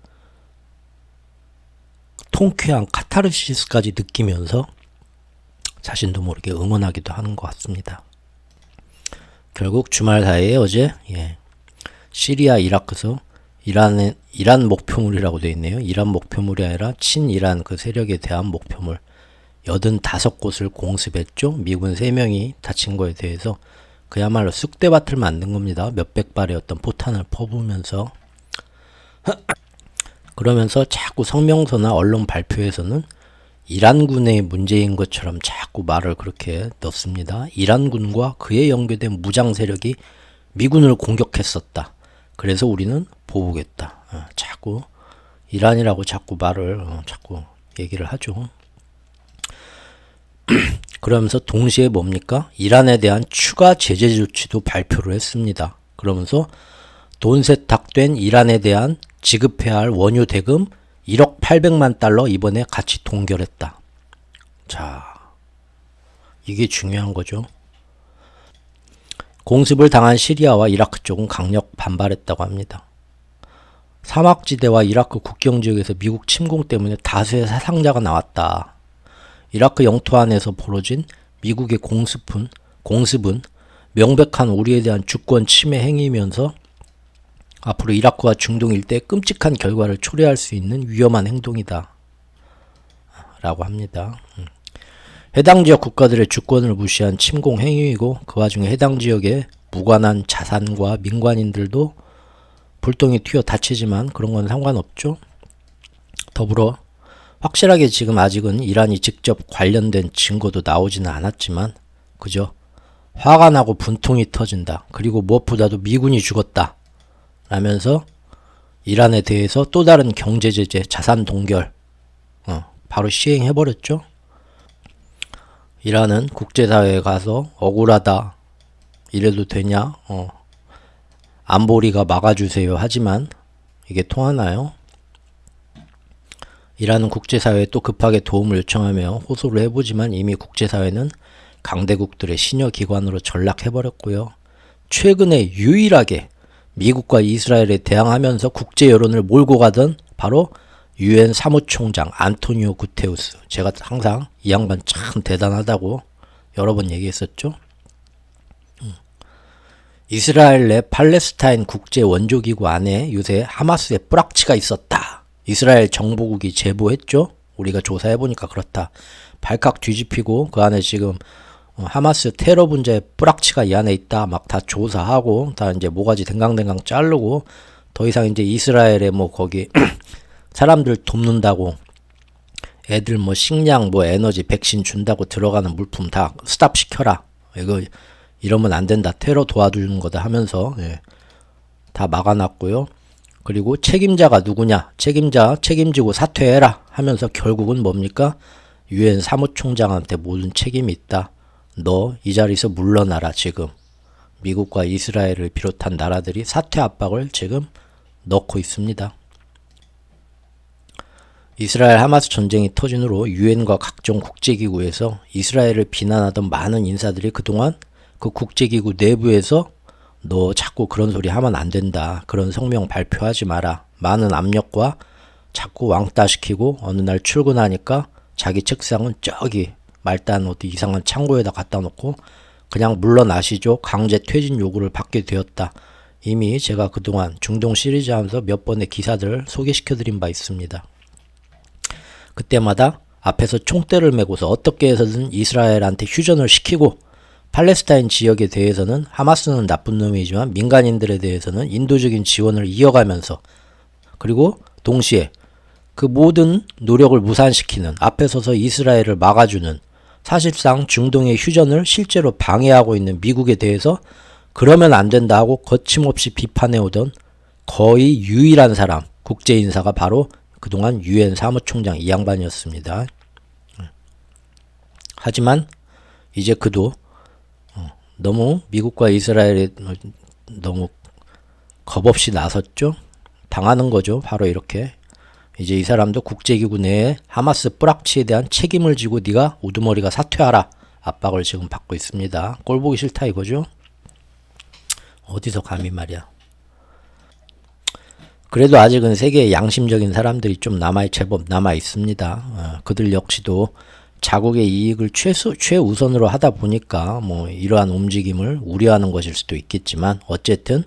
통쾌한 카타르시스까지 느끼면서 자신도 모르게 응원하기도 하는 것 같습니다. 결국 주말 사이에 어제 시리아, 이라크에서 이란 목표물이라고 되어 있네요. 이란 목표물이 아니라 친이란 그 세력에 대한 목표물 85곳을 공습했죠. 미군 3명이 다친 거에 대해서 그야말로 쑥대밭을 만든 겁니다. 몇백 발의 어떤 포탄을 퍼부으면서 그러면서 자꾸 성명서나 언론 발표에서는 이란군의 문제인 것처럼 자꾸 말을 그렇게 넣습니다. 이란군과 그에 연계된 무장 세력이 미군을 공격했었다. 그래서 우리는 보복했다. 자꾸 이란이라고 자꾸 말을 자꾸 얘기를 하죠. 그러면서 동시에 뭡니까? 이란에 대한 추가 제재 조치도 발표를 했습니다. 그러면서 돈 세탁된 이란에 대한 지급해야 할 원유 대금 1억 800만 달러 이번에 같이 동결했다. 자, 이게 중요한 거죠. 공습을 당한 시리아와 이라크 쪽은 강력 반발했다고 합니다. 사막지대와 이라크 국경 지역에서 미국 침공 때문에 다수의 사상자가 나왔다. 이라크 영토 안에서 벌어진 미국의 공습은 명백한 우리에 대한 주권 침해 행위이면서 앞으로 이라크와 중동 일대에 끔찍한 결과를 초래할 수 있는 위험한 행동이다. 라고 합니다. 해당 지역 국가들의 주권을 무시한 침공 행위이고 그 와중에 해당 지역에 무관한 자산과 민간인들도 불똥이 튀어 다치지만 그런 건 상관없죠. 더불어 확실하게 지금 아직은 이란이 직접 관련된 증거도 나오지는 않았지만 그저 화가 나고 분통이 터진다. 그리고 무엇보다도 미군이 죽었다. 라면서 이란에 대해서 또 다른 경제제재, 자산 동결 바로 시행해버렸죠. 이란은 국제사회에 가서 억울하다. 이래도 되냐? 안보리가 막아주세요. 하지만 이게 통하나요? 이란은 국제사회에 또 급하게 도움을 요청하며 호소를 해보지만 이미 국제사회는 강대국들의 신여기관으로 전락해버렸고요. 최근에 유일하게 미국과 이스라엘에 대항하면서 국제 여론을 몰고 가던 바로 유엔 사무총장 안토니오 구테우스. 제가 항상 이 양반 참 대단하다고 여러 번 얘기했었죠. 이스라엘 내 팔레스타인 국제 원조기구 안에 요새 하마스의 뿌락치가 있었다. 이스라엘 정보국이 제보했죠. 우리가 조사해보니까 그렇다. 발칵 뒤집히고 그 안에 지금 하마스 테러 분자의 뿌락치가 이 안에 있다. 막 다 조사하고 다 이제 모가지 댕강댕강 자르고 더 이상 이제 이스라엘에 뭐 거기 사람들 돕는다고 애들 뭐 식량 뭐 에너지 백신 준다고 들어가는 물품 다 스탑 시켜라. 이거 이러면 안 된다. 테러 도와주는 거다 하면서 다 막아놨고요. 그리고 책임자가 누구냐? 책임지고 사퇴해라 하면서 결국은 뭡니까? 유엔 사무총장한테 모든 책임이 있다. 너 이 자리에서 물러나라. 지금 미국과 이스라엘을 비롯한 나라들이 사퇴 압박을 지금 넣고 있습니다. 이스라엘 하마스 전쟁이 터진 후로 유엔과 각종 국제기구에서 이스라엘을 비난하던 많은 인사들이 그동안 그 국제기구 내부에서 너 자꾸 그런 소리 하면 안 된다. 그런 성명 발표하지 마라. 많은 압력과 자꾸 왕따시키고 어느 날 출근하니까 자기 책상은 저기 말단 어디 이상한 창고에다 갖다 놓고 그냥 물러나시죠. 강제 퇴진 요구를 받게 되었다. 이미 제가 그동안 중동 시리즈 하면서 몇 번의 기사들을 소개시켜드린 바 있습니다. 그때마다 앞에서 총대를 메고서 어떻게 해서든 이스라엘한테 휴전을 시키고 팔레스타인 지역에 대해서는 하마스는 나쁜 놈이지만 민간인들에 대해서는 인도적인 지원을 이어가면서 그리고 동시에 그 모든 노력을 무산시키는 앞에 서서 이스라엘을 막아주는 사실상 중동의 휴전을 실제로 방해하고 있는 미국에 대해서 그러면 안 된다 하고 거침없이 비판해오던 거의 유일한 사람 국제인사가 바로 그동안 유엔 사무총장 이 양반이었습니다. 하지만 이제 그도 너무 미국과 이스라엘에 너무 겁없이 나섰죠. 당하는 거죠. 바로 이렇게. 이제 이 사람도 국제기구 내에 하마스 뿌락치에 대한 책임을 지고 네가 우두머리가 사퇴하라. 압박을 지금 받고 있습니다. 꼴 보기 싫다 이거죠. 어디서 감히 말이야. 그래도 아직은 세계에 양심적인 사람들이 좀 제법 남아 있습니다. 그들 역시도 자국의 이익을 최우선으로 하다 보니까 뭐 이러한 움직임을 우려하는 것일 수도 있겠지만 어쨌든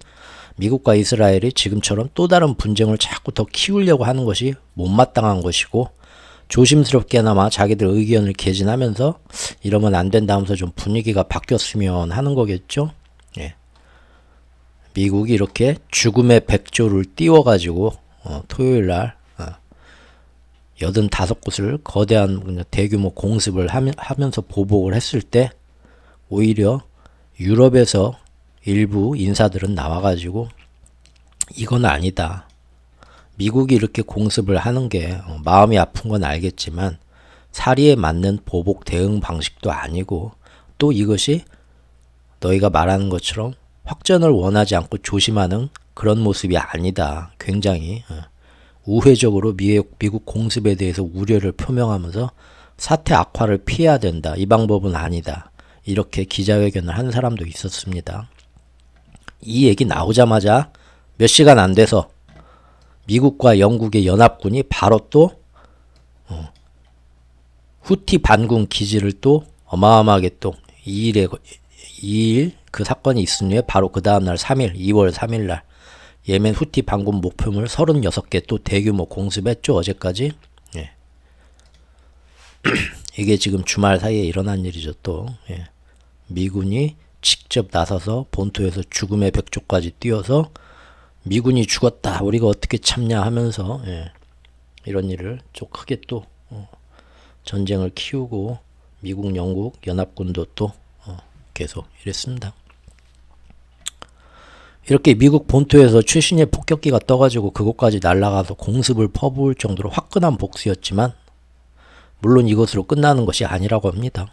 미국과 이스라엘이 지금처럼 또 다른 분쟁을 자꾸 더 키우려고 하는 것이 못마땅한 것이고 조심스럽게나마 자기들 의견을 개진하면서 이러면 안 된다면서 좀 분위기가 바뀌었으면 하는 거겠죠. 예. 미국이 이렇게 죽음의 백조를 띄워가지고 토요일날 85곳을 거대한 대규모 공습을 하면서 보복을 했을 때 오히려 유럽에서 일부 인사들은 나와가지고 이건 아니다. 미국이 이렇게 공습을 하는 게 마음이 아픈 건 알겠지만 사리에 맞는 보복 대응 방식도 아니고 또 이것이 너희가 말하는 것처럼 확전을 원하지 않고 조심하는 그런 모습이 아니다. 굉장히 우회적으로 미국 공습에 대해서 우려를 표명하면서 사태 악화를 피해야 된다. 이 방법은 아니다. 이렇게 기자회견을 한 사람도 있었습니다. 이 얘기 나오자마자 몇 시간 안 돼서 미국과 영국의 연합군이 바로 또 후티 반군 기지를 또 어마어마하게 또 2일 그 사건이 있은 후에 바로 그 다음날 3일 2월 3일날 예멘 후티 반군 목표물 36개 또 대규모 공습했죠. 어제까지. 예. 이게 지금 주말 사이에 일어난 일이죠. 또 미군이 직접 나서서 본토에서 죽음의 백조까지 띄워서 미군이 죽었다 우리가 어떻게 참냐 하면서 이런 일을 좀 크게 또 전쟁을 키우고 미국 영국 연합군도 또 계속 이랬습니다. 이렇게 미국 본토에서 최신의 폭격기가 떠가지고 그곳까지 날아가서 공습을 퍼부을 정도로 화끈한 복수였지만 물론 이것으로 끝나는 것이 아니라고 합니다.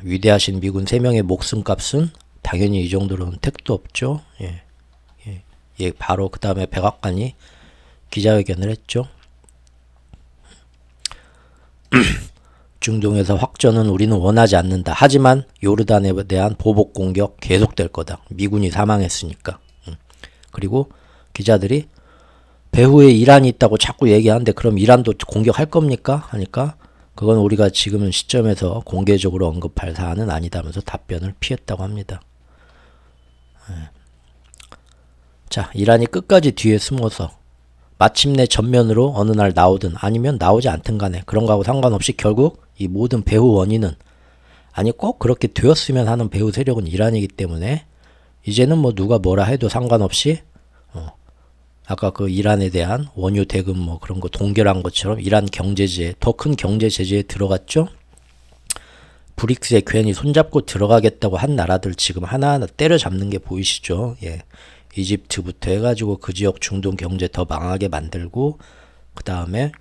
위대하신 미군 3명의 목숨값은 당연히 이 정도로는 택도 없죠. 바로 그 다음에 백악관이 기자회견을 했죠. 중동에서 확전은 우리는 원하지 않는다. 하지만 요르단에 대한 보복 공격 계속될 거다. 미군이 사망했으니까. 그리고 기자들이 배후에 이란이 있다고 자꾸 얘기하는데 그럼 이란도 공격할 겁니까? 하니까 그건 우리가 지금 시점에서 공개적으로 언급할 사안은 아니다면서 답변을 피했다고 합니다. 자, 이란이 끝까지 뒤에 숨어서 마침내 전면으로 어느 날 나오든 아니면 나오지 않든 간에 그런 거하고 상관없이 결국 이 모든 배후 원인은 아니 꼭 그렇게 되었으면 하는 배후 세력은 이란이기 때문에 이제는 뭐 누가 뭐라 해도 상관없이 아까 그 이란에 대한 원유 대금 뭐 그런 거 동결한 것처럼 이란 경제제재 더 큰 경제 제재에 들어갔죠. 브릭스에 괜히 손잡고 들어가겠다고 한 나라들 지금 하나하나 때려잡는 게 보이시죠. 이집트부터 해가지고 그 지역 중동 경제 더 망하게 만들고 그 다음에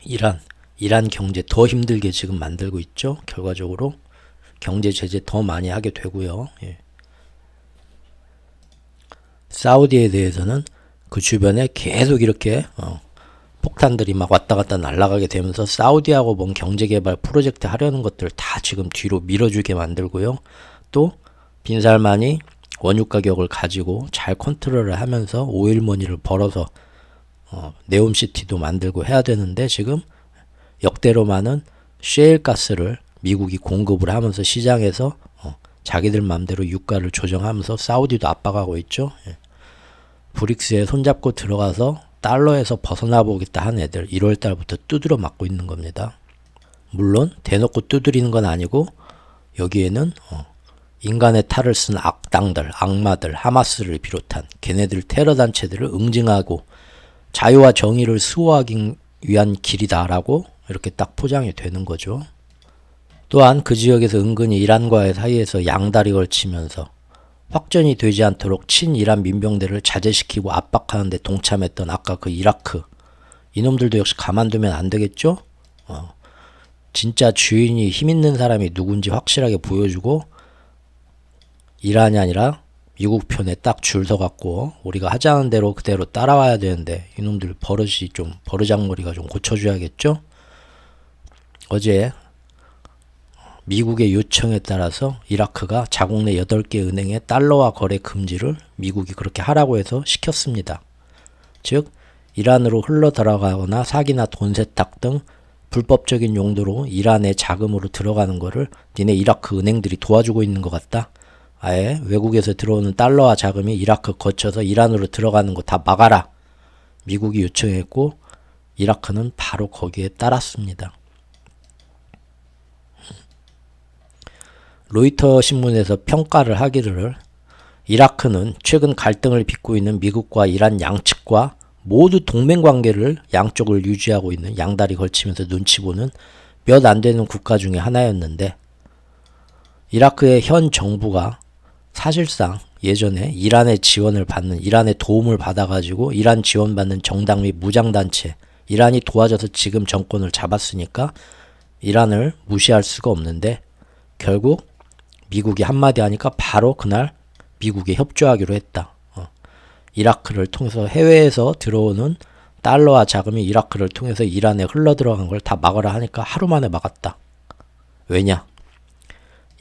이란 경제 더 힘들게 지금 만들고 있죠. 결과적으로 경제 제재 더 많이 하게 되고요. 사우디에 대해서는 그 주변에 계속 이렇게 폭탄들이 막 왔다 갔다 날아가게 되면서 사우디하고 뭔 경제개발 프로젝트 하려는 것들 다 지금 뒤로 밀어주게 만들고요. 또 빈살만이 원유 가격을 가지고 잘 컨트롤을 하면서 오일머니를 벌어서 네옴시티도 만들고 해야 되는데 지금 역대로 많은 셰일 가스를 미국이 공급을 하면서 시장에서 자기들 맘대로 유가를 조정하면서 사우디도 압박하고 있죠. 브릭스에 손잡고 들어가서 달러에서 벗어나 보겠다 한 애들 1월 달부터 두드려 맞고 있는 겁니다. 물론 대놓고 두드리는 건 아니고 여기에는 인간의 탈을 쓴 악당들, 악마들, 하마스를 비롯한 걔네들 테러 단체들을 응징하고 자유와 정의를 수호하기 위한 길이다라고 이렇게 딱 포장이 되는 거죠. 또한 그 지역에서 은근히 이란과의 사이에서 양다리 걸치면서 확전이 되지 않도록 친이란 민병대를 자제시키고 압박하는 데 동참했던 아까 그 이라크 이놈들도 역시 가만두면 안 되겠죠? 진짜 주인이 힘있는 사람이 누군지 확실하게 보여주고 이란이 아니라 미국 편에 딱 줄 서갖고 우리가 하자는 대로 그대로 따라와야 되는데 이놈들 버르장머리가 좀 고쳐줘야겠죠? 어제 미국의 요청에 따라서 이라크가 자국 내 8개 은행의 달러화 거래 금지를 미국이 그렇게 하라고 해서 시켰습니다. 즉 이란으로 흘러 들어가거나 사기나 돈 세탁 등 불법적인 용도로 이란의 자금으로 들어가는 거를 니네 이라크 은행들이 도와주고 있는 것 같다. 아예 외국에서 들어오는 달러와 자금이 이라크 거쳐서 이란으로 들어가는 거 다 막아라. 미국이 요청했고 이라크는 바로 거기에 따랐습니다. 로이터 신문에서 평가를 하기를 이라크는 최근 갈등을 빚고 있는 미국과 이란 양측과 모두 동맹관계를 양쪽을 유지하고 있는 양다리 걸치면서 눈치 보는 몇 안 되는 국가 중에 하나였는데 이라크의 현 정부가 사실상 예전에 이란의 지원을 받는 이란의 도움을 받아가지고 이란 지원받는 정당 및 무장단체 이란이 도와줘서 지금 정권을 잡았으니까 이란을 무시할 수가 없는데 결국 미국이 한마디 하니까 바로 그날 미국에 협조하기로 했다. 이라크를 통해서 해외에서 들어오는 달러와 자금이 이라크를 통해서 이란에 흘러들어간 걸 다 막으라 하니까 하루 만에 막았다. 왜냐?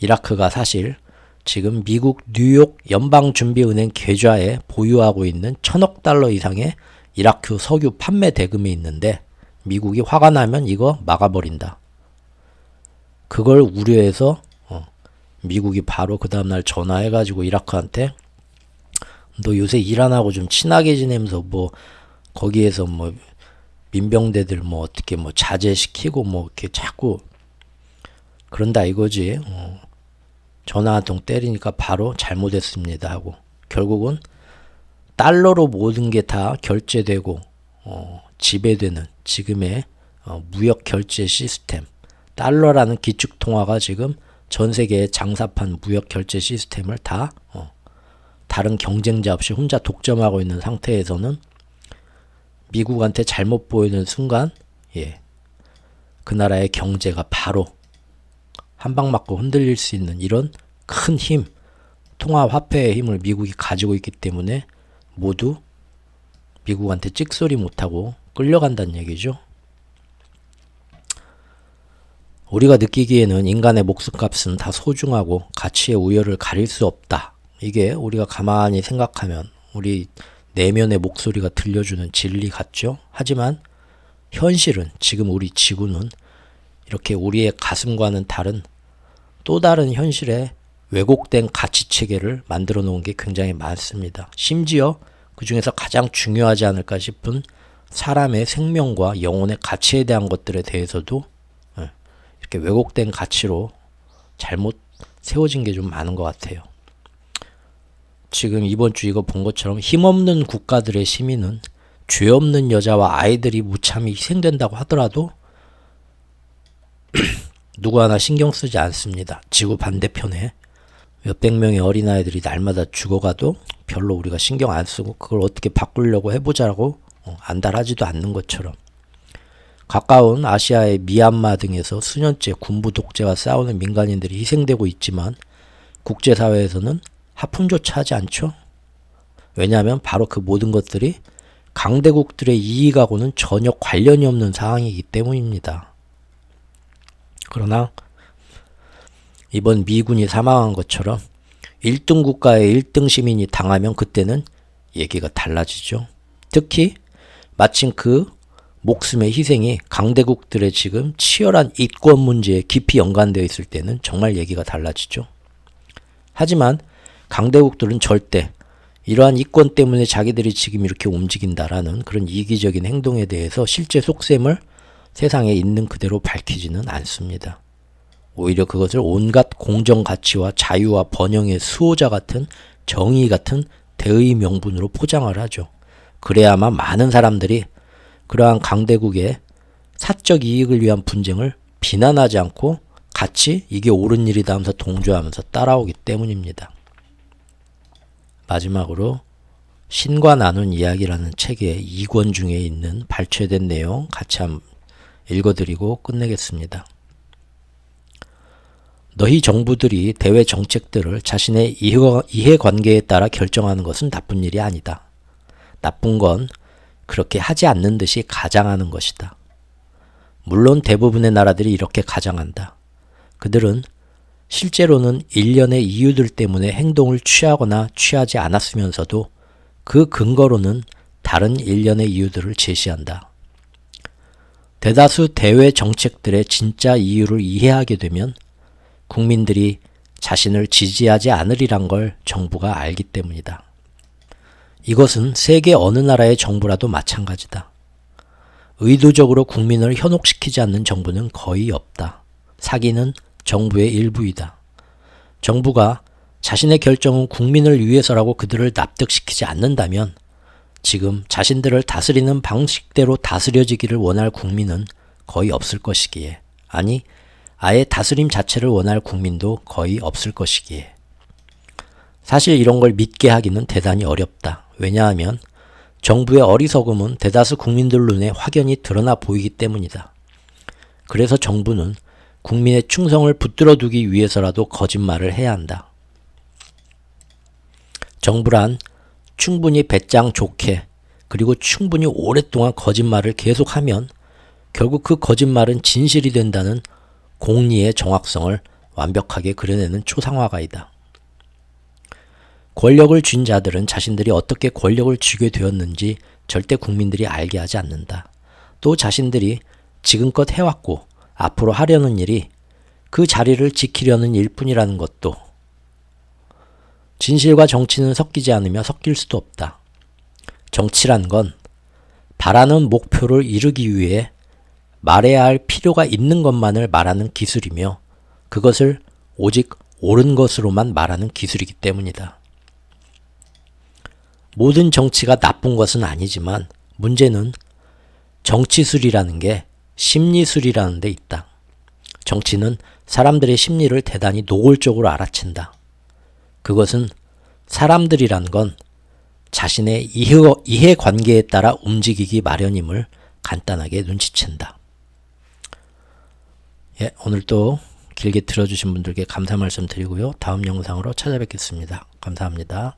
이라크가 사실 지금 미국 뉴욕 연방준비은행 계좌에 보유하고 있는 1,000억 달러 이상의 이라크 석유 판매 대금이 있는데 미국이 화가 나면 이거 막아버린다. 그걸 우려해서 미국이 바로 그 다음날 전화해가지고 이라크한테 너 요새 이란하고 좀 친하게 지내면서 뭐 거기에서 뭐 민병대들 뭐 어떻게 뭐 자제시키고 뭐 이렇게 자꾸 그런다 이거지. 전화 한 통 때리니까 바로 잘못했습니다 하고 결국은 달러로 모든 게 다 결제되고 지배되는 지금의 무역 결제 시스템 달러라는 기축통화가 지금 전 세계의 장사판 무역 결제 시스템을 다 다른 경쟁자 없이 혼자 독점하고 있는 상태에서는 미국한테 잘못 보이는 순간 그 나라의 경제가 바로 한 방 맞고 흔들릴 수 있는 이런 큰 힘, 통화화폐의 힘을 미국이 가지고 있기 때문에 모두 미국한테 찍소리 못하고 끌려간다는 얘기죠. 우리가 느끼기에는 인간의 목숨값은 다 소중하고 가치의 우열을 가릴 수 없다. 이게 우리가 가만히 생각하면 우리 내면의 목소리가 들려주는 진리 같죠. 하지만 현실은 지금 우리 지구는 이렇게 우리의 가슴과는 다른 또 다른 현실의 왜곡된 가치체계를 만들어 놓은 게 굉장히 많습니다. 심지어 그 중에서 가장 중요하지 않을까 싶은 사람의 생명과 영혼의 가치에 대한 것들에 대해서도 이렇게 왜곡된 가치로 잘못 세워진 게 좀 많은 것 같아요. 지금 이번 주 이거 본 것처럼 힘없는 국가들의 시민은 죄 없는 여자와 아이들이 무참히 희생된다고 하더라도 누구 하나 신경 쓰지 않습니다. 지구 반대편에 몇백 명의 어린아이들이 날마다 죽어가도 별로 우리가 신경 안 쓰고 그걸 어떻게 바꾸려고 해보자고 안달하지도 않는 것처럼 가까운 아시아의 미얀마 등에서 수년째 군부 독재와 싸우는 민간인들이 희생되고 있지만 국제사회에서는 하품조차 하지 않죠. 왜냐하면 바로 그 모든 것들이 강대국들의 이익하고는 전혀 관련이 없는 상황이기 때문입니다. 그러나 이번 미군이 사망한 것처럼 1등 국가의 1등 시민이 당하면 그때는 얘기가 달라지죠. 특히 마침 그 목숨의 희생이 강대국들의 지금 치열한 이권 문제에 깊이 연관되어 있을 때는 정말 얘기가 달라지죠. 하지만 강대국들은 절대 이러한 이권 때문에 자기들이 지금 이렇게 움직인다라는 그런 이기적인 행동에 대해서 실제 속셈을 세상에 있는 그대로 밝히지는 않습니다. 오히려 그것을 온갖 공정가치와 자유와 번영의 수호자 같은 정의 같은 대의 명분으로 포장을 하죠. 그래야만 많은 사람들이 그러한 강대국의 사적 이익을 위한 분쟁을 비난하지 않고 같이 이게 옳은 일이다 하면서 동조하면서 따라오기 때문입니다. 마지막으로 신과 나눈 이야기라는 책의 2권 중에 있는 발췌된 내용 같이 한번 읽어드리고 끝내겠습니다. 너희 정부들이 대외 정책들을 자신의 이해관계에 따라 결정하는 것은 나쁜 일이 아니다. 나쁜 건 그렇게 하지 않는 듯이 가장하는 것이다. 물론 대부분의 나라들이 이렇게 가장한다. 그들은 실제로는 일련의 이유들 때문에 행동을 취하거나 취하지 않았으면서도 그 근거로는 다른 일련의 이유들을 제시한다. 대다수 대외 정책들의 진짜 이유를 이해하게 되면 국민들이 자신을 지지하지 않으리란 걸 정부가 알기 때문이다. 이것은 세계 어느 나라의 정부라도 마찬가지다. 의도적으로 국민을 현혹시키지 않는 정부는 거의 없다. 사기는 정부의 일부이다. 정부가 자신의 결정은 국민을 위해서라고 그들을 납득시키지 않는다면 지금 자신들을 다스리는 방식대로 다스려지기를 원할 국민은 거의 없을 것이기에, 아니 아예 다스림 자체를 원할 국민도 거의 없을 것이기에. 사실 이런 걸 믿게 하기는 대단히 어렵다. 왜냐하면 정부의 어리석음은 대다수 국민들 눈에 확연히 드러나 보이기 때문이다. 그래서 정부는 국민의 충성을 붙들어 두기 위해서라도 거짓말을 해야 한다. 정부란 충분히 배짱 좋게 그리고 충분히 오랫동안 거짓말을 계속하면 결국 그 거짓말은 진실이 된다는 공리의 정확성을 완벽하게 그려내는 초상화가이다. 권력을 쥔 자들은 자신들이 어떻게 권력을 쥐게 되었는지 절대 국민들이 알게 하지 않는다. 또 자신들이 지금껏 해왔고 앞으로 하려는 일이 그 자리를 지키려는 일뿐이라는 것도. 진실과 정치는 섞이지 않으며 섞일 수도 없다. 정치란 건 바라는 목표를 이루기 위해 말해야 할 필요가 있는 것만을 말하는 기술이며 그것을 오직 옳은 것으로만 말하는 기술이기 때문이다. 모든 정치가 나쁜 것은 아니지만 문제는 정치술이라는 게 심리술이라는 데 있다. 정치는 사람들의 심리를 대단히 노골적으로 알아챈다. 그것은 사람들이란 건 자신의 이해관계에 따라 움직이기 마련임을 간단하게 눈치챈다. 예, 오늘 또 길게 들어주신 분들께 감사 말씀 드리고요. 다음 영상으로 찾아뵙겠습니다. 감사합니다.